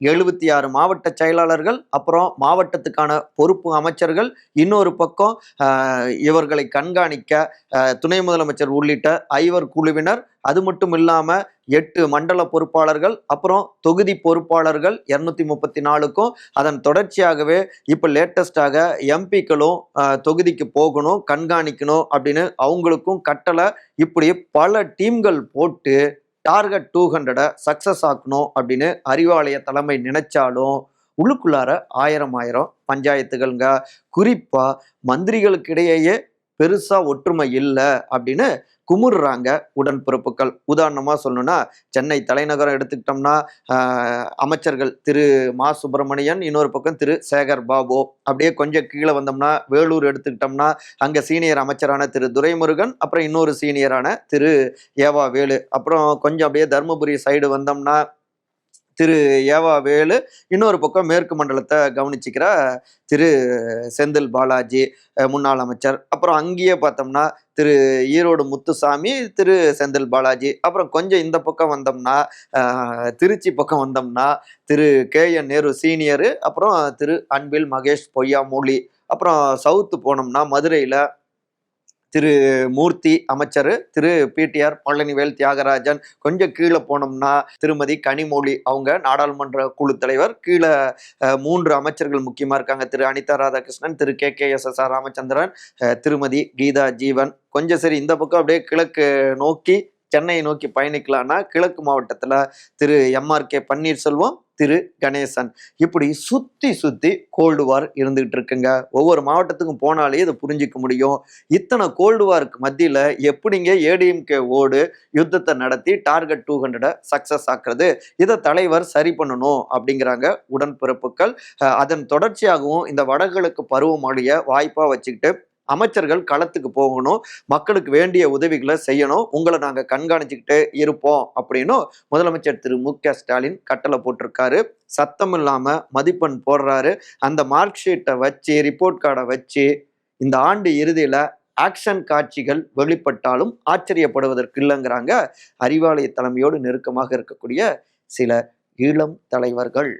76 மாவட்ட செயலாளர்கள், அப்புறம் மாவட்டத்துக்கான பொறுப்பு அமைச்சர்கள், இன்னொரு பக்கம் இவர்களை கண்காணிக்க துணை முதலமைச்சர் உள்ளிட்ட 5 குழுவினர், அது மட்டும் இல்லாம 8 மண்டல பொறுப்பாளர்கள், அப்புறம் தொகுதி பொறுப்பாளர்கள் 234க்கும், அதன் தொடர்ச்சியாகவே இப்ப லேட்டஸ்டாக எம்பிக்களும் தொகுதிக்கு போகணும், கண்காணிக்கணும் அப்படின்னு அவங்களுக்கும் கட்டளை. இப்படி பல டீம்கள் போட்டு டார்கெட் 200 சக்சஸ் ஆக்கணும் அப்படின்னு அறிவாலய தலைமை நினைச்சாலும் உள்ளுக்குள்ளார ஆயிரம் பஞ்சாயத்துகள்ங்க. குறிப்பா மந்திரிகளுக்கு இடையே பெருசா ஒற்றுமை இல்லை அப்படின்னு குமுறுறாங்க உடன்பிறப்புகள். உதாரணமா சொல்லணும்னா சென்னை தலைநகரம் எடுத்துக்கிட்டோம்னா அமைச்சர்கள் திரு மா சுப்பிரமணியன், இன்னொரு பக்கம் திரு சேகர் பாபு. அப்படியே கொஞ்சம் கீழே வந்தோம்னா வேலூர் எடுத்துக்கிட்டோம்னா அங்க சீனியர் அமைச்சரான திரு துரைமுருகன், அப்புறம் இன்னொரு சீனியரான திரு ஏவா வேலு. அப்புறம் கொஞ்சம் அப்படியே தருமபுரி சைடு வந்தோம்னா திரு ஏவா வேலு, இன்னொரு பக்கம் மேற்கு மண்டலத்தை கவனிச்சுக்கிற திரு செந்தில் பாலாஜி முன்னாள் அமைச்சர். அப்புறம் அங்கேயே பார்த்தோம்னா திரு ஈரோடு முத்துசாமி, திரு செந்தில் பாலாஜி. அப்புறம் கொஞ்சம் இந்த பக்கம் வந்தோம்னா திருச்சி பக்கம் வந்தோம்னா திரு KN நேரு சீனியரு, அப்புறம் திரு அன்பில் மகேஷ் பொய்யாமொழி. அப்புறம் சவுத்து போனோம்னா மதுரையில் திரு மூர்த்தி அமைச்சர், திரு PTR பழனிவேல் தியாகராஜன். கொஞ்சம் கீழே போனோம்னா திருமதி கனிமொழி, அவங்க நாடாளுமன்ற குழு தலைவர். கீழே 3 அமைச்சர்கள் முக்கியமா இருக்காங்க. திரு அனிதா ராதாகிருஷ்ணன், திரு KKSSR ராமச்சந்திரன், திருமதி கீதா ஜீவன். கொஞ்சம் சரி இந்த பக்கம் அப்படியே கிழக்கு நோக்கி சென்னையை நோக்கி பயணிக்கலாம்னா கிழக்கு மாவட்டத்துல திரு MRK பன்னீர்செல்வம், திரு கணேசன். இப்படி சுத்தி சுத்தி கோல்டு வார் இருந்துகிட்டு இருக்குங்க. ஒவ்வொரு மாவட்டத்துக்கும் போனாலே இதை புரிஞ்சிக்க முடியும். இத்தனை கோல்டு வாருக்கு மத்தியில எப்படிங்க ADMK ஓடு யுத்தத்தை நடத்தி டார்கெட் 200 சக்சஸ் ஆக்குறது? இதை தலைவர் சரி பண்ணணும் அப்படிங்கிறாங்க உடன்பிறப்புகள். அதன் தொடர்ச்சியாகவும் இந்த வடகிழக்கு பருவமழைய வாய்ப்பா வச்சுக்கிட்டு அமைச்சர்கள் களத்துக்கு போகணும், மக்களுக்கு வேண்டிய உதவிகளை செய்யணும், உங்களை நாங்க கண்காணிச்சுக்கிட்டே இருப்போம் அப்படின்னு முதலமைச்சர் திரு MK ஸ்டாலின் கட்டளை போட்டிருக்காரு. சத்தம் இல்லாம மதிப்பெண் போடுறாரு. அந்த மார்க் ஷீட்டை வச்சு, ரிப்போர்ட் கார்டை வச்சு இந்த ஆண்டு இறுதியில ஆக்ஷன் காட்சிகள் வெளிப்பட்டாலும் ஆச்சரியப்படுவதற்கு இல்லைங்கிறாங்க அறிவாலய தலைமையோடு நெருக்கமாக இருக்கக்கூடிய சில இளம் தலைவர்கள்.